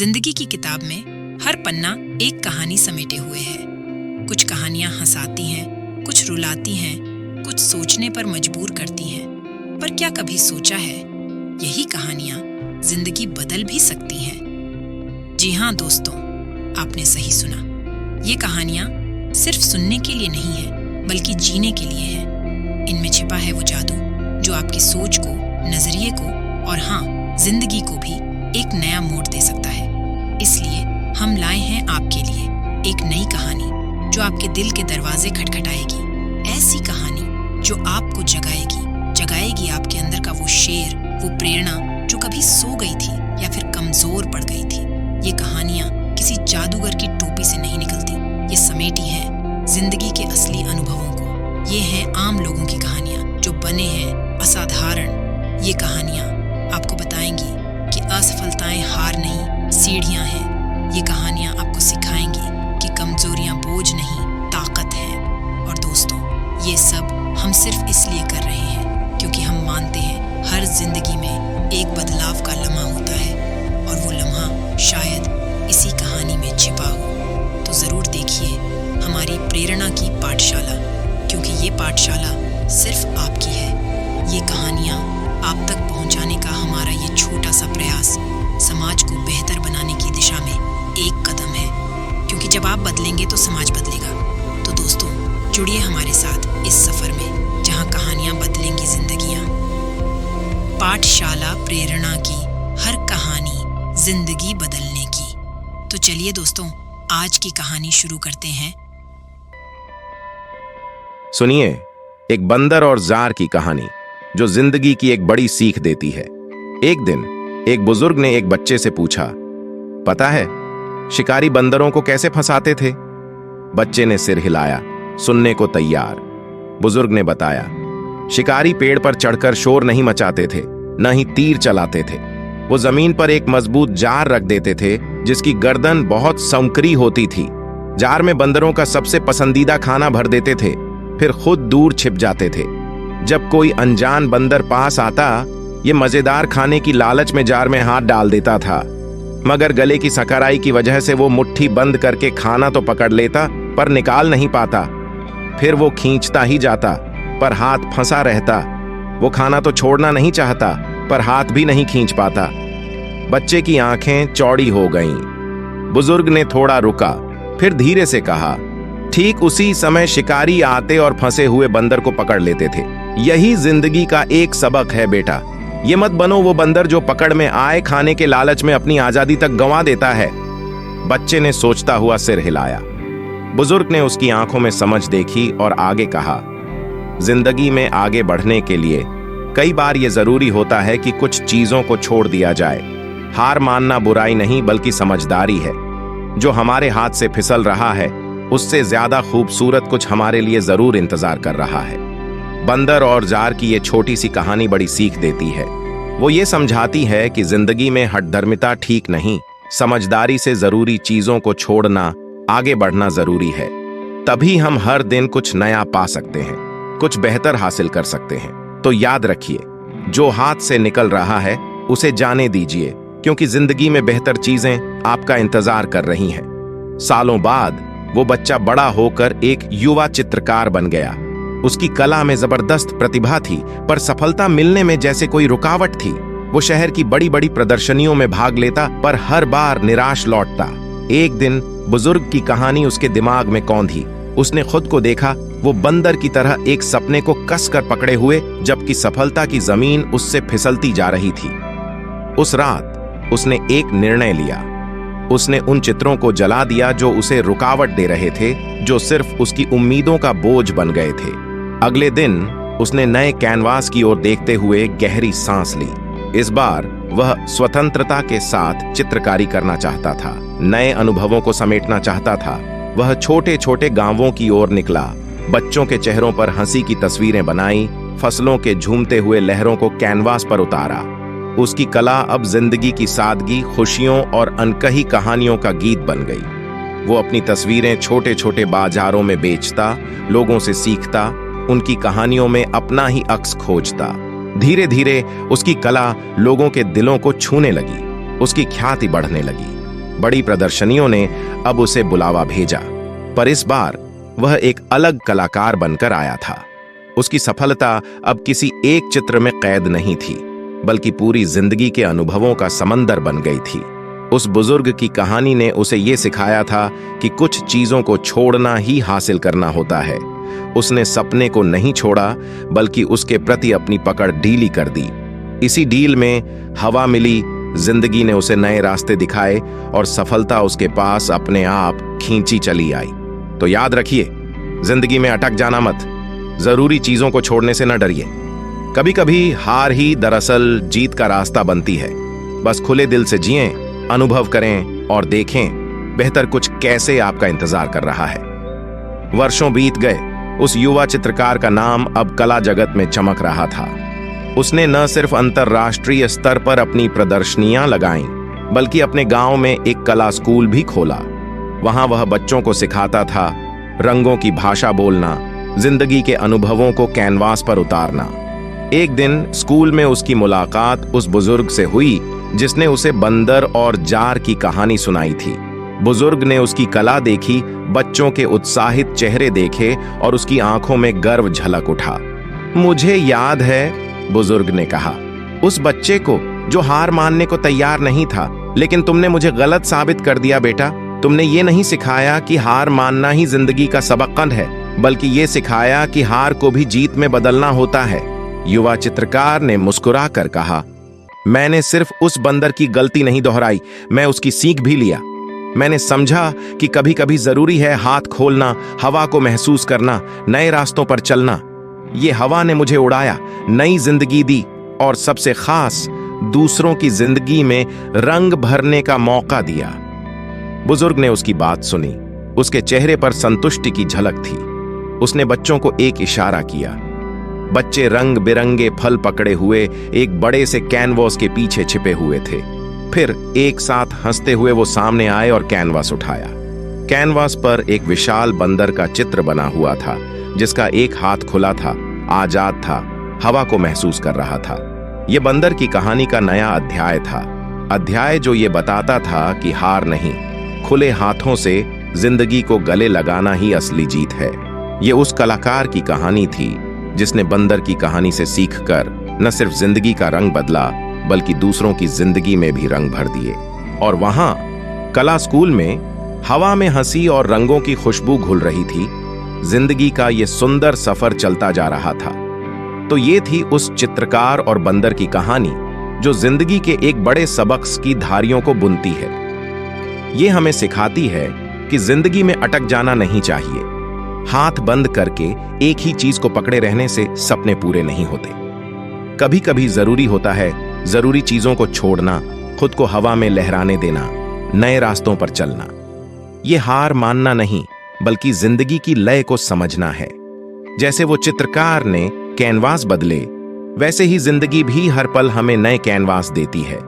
जिंदगी की किताब में हर पन्ना एक कहानी समेटे हुए है। कुछ कहानियां हंसाती हैं, कुछ रुलाती हैं, कुछ सोचने पर मजबूर करती हैं। पर क्या कभी सोचा है, यही कहानियां जिंदगी बदल भी सकती हैं? जी हाँ दोस्तों, आपने सही सुना। ये कहानियां सिर्फ सुनने के लिए नहीं है, बल्कि जीने के लिए है। इनमें छिपा है वो जादू जो आपकी सोच को, नजरिए को और हाँ, जिंदगी को भी एक नया मोड़ दे सकता है। इसलिए हम लाए हैं आपके लिए एक नई कहानी जो आपके दिल के दरवाजे खटखटाएगी। ऐसी कहानी जो आपको जगाएगी आपके अंदर का वो शेर, वो प्रेरणा जो कभी सो गई थी या फिर कमजोर पड़ गई थी। ये कहानियां किसी जादूगर की टोपी से नहीं निकलती, ये समेटी हैं जिंदगी के असली अनुभवों को। ये हैं आम लोगों की कहानियां जो बने हैं असाधारण। ये कहानियां आपको बताएंगी कि असफलताएं हार नहीं, सीढ़ियां हैं। ये कहानियां आपको सिखाएंगी कि कमजोरियां बोझ नहीं, ताकत है। और दोस्तों, ये सब हम सिर्फ इसलिए कर रहे हैं क्योंकि हम मानते हैं हर जिंदगी में एक बदलाव का लम्हा होता है और वो लम्हा शायद इसी कहानी में छिपा हो। तो जरूर देखिए हमारी प्रेरणा की पाठशाला, क्योंकि ये पाठशाला सिर्फ आपकी है। ये कहानियां आप तक पहुंचाने का हमारा ये छोटा सा प्रयास समाज को बेहतर बनाने की दिशा में एक कदम है, क्योंकि जब आप बदलेंगे तो समाज बदलेगा। तो दोस्तों, जुड़िए हमारे साथ इस सफर में जहां कहानियां बदलेंगी जिंदगियां। पाठशाला प्रेरणा की हर कहानी जिंदगी बदलने की। तो चलिए दोस्तों, आज की कहानी शुरू करते हैं। सुनिए, एक बंदर और जार की कहानी जो जिंदगी की एक बड़ी सीख देती है। एक दिन एक बुजुर्ग ने एक बच्चे से पूछा, पता है शिकारी बंदरों को कैसे फंसाते थे? बच्चे ने सिर हिलाया, सुनने को तैयार। बुजुर्ग ने बताया, शिकारी पेड़ पर चढ़कर शोर नहीं मचाते थे, न ही तीर चलाते थे। वो जमीन पर एक मजबूत जार रख देते थे जिसकी गर्दन बहुत संकरी होती थी। जार में बंदरों का सबसे पसंदीदा खाना भर देते थे, फिर खुद दूर छिप जाते थे। जब कोई अनजान बंदर पास आता, ये मजेदार खाने की लालच में जार में हाथ डाल देता था, मगर गले की सकराई की वजह से वो मुट्ठी बंद करके खाना तो पकड़ लेता पर निकाल नहीं पाता। फिर वो खींचता ही जाता पर हाथ फंसा रहता। वो खाना तो छोड़ना नहीं चाहता पर हाथ भी नहीं खींच पाता। बच्चे की आंखें चौड़ी हो गईं। बुजुर्ग ने थोड़ा रुका, फिर धीरे से कहा, ठीक उसी समय शिकारी आते और फंसे हुए बंदर को पकड़ लेते थे। यही जिंदगी का एक सबक है बेटा। ये मत बनो वो बंदर जो पकड़ में आए खाने के लालच में अपनी आजादी तक गंवा देता है। बच्चे ने सोचता हुआ सिर हिलाया। बुजुर्ग ने उसकी आंखों में समझ देखी और आगे कहा, जिंदगी में आगे बढ़ने के लिए कई बार ये जरूरी होता है कि कुछ चीजों को छोड़ दिया जाए। हार मानना बुराई नहीं बल्कि समझदारी है। जो हमारे हाथ से फिसल रहा है उससे ज्यादा खूबसूरत कुछ हमारे लिए जरूर इंतजार कर रहा है। बंदर और जार की ये छोटी सी कहानी बड़ी सीख देती है। वो ये समझाती है कि जिंदगी में हठधर्मिता ठीक नहीं, समझदारी से जरूरी चीजों को छोड़ना, आगे बढ़ना जरूरी है। तभी हम हर दिन कुछ नया पा सकते हैं, कुछ बेहतर हासिल कर सकते हैं। तो याद रखिए, जो हाथ से निकल रहा है उसे जाने दीजिए, क्योंकि जिंदगी में बेहतर चीजें आपका इंतजार कर रही हैं। सालों बाद वो बच्चा बड़ा होकर एक युवा चित्रकार बन गया। उसकी कला में जबरदस्त प्रतिभा थी, पर सफलता मिलने में जैसे कोई रुकावट थी। वो शहर की बड़ी बड़ी प्रदर्शनियों में भाग लेता, पर हर बार निराश लौटता। एक दिन बुजुर्ग की कहानी उसके दिमाग में कौंधी। उसने खुद को देखा वो बंदर की तरह एक सपने को कसकर पकड़े हुए, जबकि सफलता की जमीन उससे फिसलती जा रही थी। उस रात उसने एक निर्णय लिया। उसने उन चित्रों को जला दिया जो उसे रुकावट दे रहे थे, जो सिर्फ उसकी उम्मीदों का बोझ बन गए थे। अगले दिन उसने नए कैनवास की ओर देखते हुए गहरी सांस ली। इस बार वह स्वतंत्रता के साथ चित्रकारी करना चाहता था, नए अनुभवों को समेटना चाहता था। वह छोटे छोटे गांवों की ओर निकला, बच्चों के चेहरों पर हंसी की तस्वीरें बनाई, फसलों के झूमते हुए लहरों को कैनवास पर उतारा। उसकी कला अब जिंदगी की सादगी, खुशियों और अनकही कहानियों का गीत बन गई। वो अपनी तस्वीरें छोटे छोटे बाजारों में बेचता, लोगों से सीखता, उनकी कहानियों में अपना ही अक्स खोजता। धीरे धीरे उसकी कला लोगों के दिलों को छूने लगी, उसकी ख्याति बढ़ने लगी। बड़ी प्रदर्शनियों ने अब उसे बुलावा भेजा, पर इस बार वह एक अलग कलाकार बनकर आया था। उसकी सफलता अब किसी एक चित्र में कैद नहीं थी, बल्कि पूरी जिंदगी के अनुभवों का समंदर बन गई थी। उस बुजुर्ग की कहानी ने उसे ये सिखाया था कि कुछ चीजों को छोड़ना ही हासिल करना होता है। उसने सपने को नहीं छोड़ा, बल्कि उसके प्रति अपनी पकड़ ढीली कर दी। इसी ढील में हवा मिली, जिंदगी ने उसे नए रास्ते दिखाए और सफलता उसके पास अपने आप खींची चली आई। तो याद रखिए, जिंदगी में अटक जाना मत, जरूरी चीजों को छोड़ने से न डरिए। कभी कभी हार ही दरअसल जीत का रास्ता बनती है। बस खुले दिल से जिएं, अनुभव करें और देखें बेहतर कुछ कैसे आपका इंतजार कर रहा है। वर्षों बीत गए, उस युवा चित्रकार का नाम अब कला जगत में चमक रहा था। उसने न सिर्फ अंतर्राष्ट्रीय स्तर पर अपनी प्रदर्शनियां लगाईं, बल्कि अपने गांव में एक कला स्कूल भी खोला। वहां वह बच्चों को सिखाता था रंगों की भाषा बोलना, जिंदगी के अनुभवों को कैनवास पर उतारना। एक दिन स्कूल में उसकी मुलाकात उस बुजुर्ग से हुई जिसने उसे बंदर और जार की कहानी सुनाई थी। बुजुर्ग ने उसकी कला देखी, बच्चों के उत्साहित चेहरे देखे और उसकी आंखों में गर्व झलक उठा। मुझे याद है, बुजुर्ग ने कहा, उस बच्चे को जो हार मानने को तैयार नहीं था, लेकिन तुमने मुझे गलत साबित कर दिया बेटा। तुमने ये नहीं सिखाया कि हार मानना ही जिंदगी का सबकंद है, बल्कि ये सिखाया कि हार को भी जीत में बदलना होता है। युवा चित्रकार ने मुस्कुरा कर कहा, मैंने सिर्फ उस बंदर की गलती नहीं दोहराई, मैं उसकी सीख भी लिया। मैंने समझा कि कभी कभी जरूरी है हाथ खोलना, हवा को महसूस करना, नए रास्तों पर चलना। ये हवा ने मुझे उड़ाया, नई जिंदगी दी और सबसे खास दूसरों की जिंदगी में रंग भरने का मौका दिया। बुजुर्ग ने उसकी बात सुनी, उसके चेहरे पर संतुष्टि की झलक थी। उसने बच्चों को एक इशारा किया। बच्चे रंग बिरंगे फल पकड़े हुए एक बड़े से कैनवास के पीछे छिपे हुए थे। फिर एक साथ हंसते हुए वो सामने आए और कैनवास उठाया। कैनवास पर एक विशाल बंदर का चित्र बना हुआ था, जिसका एक हाथ खुला था, आजाद था, हवा को महसूस कर रहा था। यह बंदर की कहानी का नया अध्याय था, अध्याय जो ये बताता था कि हार नहीं, खुले हाथों से जिंदगी को गले लगाना ही असली जीत है। ये उस कलाकार की कहानी थी जिसने बंदर की कहानी से सीखकर न सिर्फ जिंदगी का रंग बदला, बल्कि दूसरों की जिंदगी में भी रंग भर दिए। और वहां कला स्कूल में हवा में हंसी और रंगों की खुशबू घुल रही थी। जिंदगी का ये सुंदर सफर चलता जा रहा था। तो ये थी उस चित्रकार और बंदर की कहानी जो जिंदगी के एक बड़े सबक की धारियों को बुनती है। ये हमें सिखाती है कि जिंदगी में अटक जाना नहीं चाहिए। हाथ बंद करके एक ही चीज को पकड़े रहने से सपने पूरे नहीं होते। कभी कभी जरूरी होता है जरूरी चीजों को छोड़ना, खुद को हवा में लहराने देना, नए रास्तों पर चलना। ये हार मानना नहीं, बल्कि जिंदगी की लय को समझना है। जैसे वो चित्रकार ने कैनवास बदले, वैसे ही जिंदगी भी हर पल हमें नए कैनवास देती है।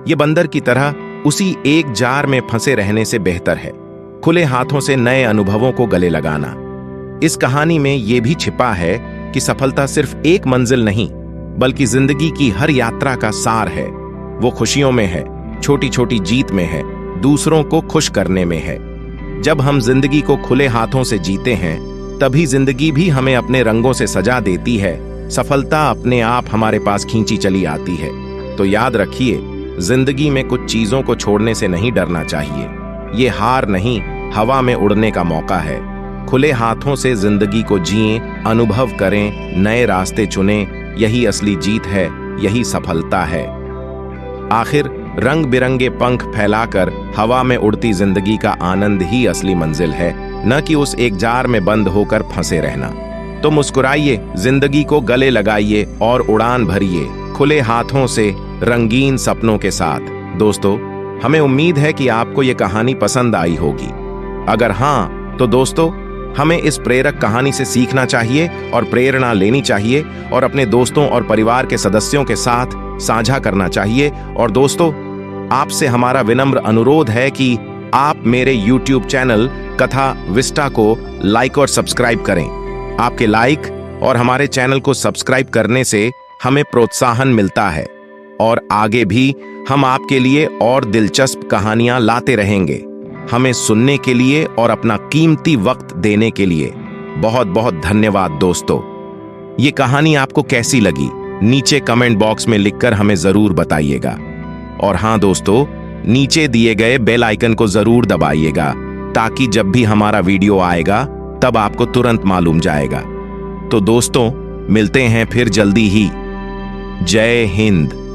ये बंदर की तरह उसी एक जार में फंसे रहने से बेहतर है खुले हाथों से नए अनुभवों को गले लगाना। इस कहानी में यह भी छिपा है कि सफलता सिर्फ एक मंजिल नहीं, बल्कि जिंदगी की हर यात्रा का सार है। वो खुशियों में है, छोटी छोटी जीत में है, दूसरों को खुश करने में है। जब हम जिंदगी को खुले हाथों से जीते हैं, तभी जिंदगी भी हमें अपने रंगों से सजा देती है। सफलता अपने आप हमारे पास खींची चली आती है। तो याद रखिए, जिंदगी में कुछ चीजों को छोड़ने से नहीं डरना चाहिए। ये हार नहीं, हवा में उड़ने का मौका है। खुले हाथों से जिंदगी को जिएं, अनुभव करें, नए रास्ते चुनें। यही असली जीत है, यही सफलता है। आखिर रंग बिरंगे पंख फैलाकर हवा में उड़ती जिंदगी का आनंद ही असली मंजिल है, न कि उस एक जार में बंद होकर फंसे रहना। तो मुस्कुराइए, जिंदगी को गले लगाइए और उड़ान भरिए खुले हाथों से, रंगीन सपनों के साथ। दोस्तों, हमें उम्मीद है कि आपको ये कहानी पसंद आई होगी। अगर हाँ, तो दोस्तों, हमें इस प्रेरक कहानी से सीखना चाहिए और प्रेरणा लेनी चाहिए और अपने दोस्तों और परिवार के सदस्यों के साथ साझा करना चाहिए। और दोस्तों, आपसे हमारा विनम्र अनुरोध है कि आप मेरे YouTube चैनल कथा विस्टा को लाइक और सब्सक्राइब करें। आपके लाइक और हमारे चैनल को सब्सक्राइब करने से हमें प्रोत्साहन मिलता है। और आगे भी हम आपके लिए और दिलचस्प कहानियां लाते रहेंगे। हमें सुनने के लिए और अपना कीमती वक्त देने के लिए बहुत बहुत धन्यवाद दोस्तों। ये कहानी आपको कैसी लगी नीचे कमेंट बॉक्स में लिखकर हमें जरूर बताइएगा। और हाँ दोस्तों, नीचे दिए गए बेल आइकन को जरूर दबाइएगा ताकि जब भी हमारा वीडियो आएगा तब आपको तुरंत मालूम जाएगा। तो दोस्तों, मिलते हैं फिर जल्दी ही। जय हिंद।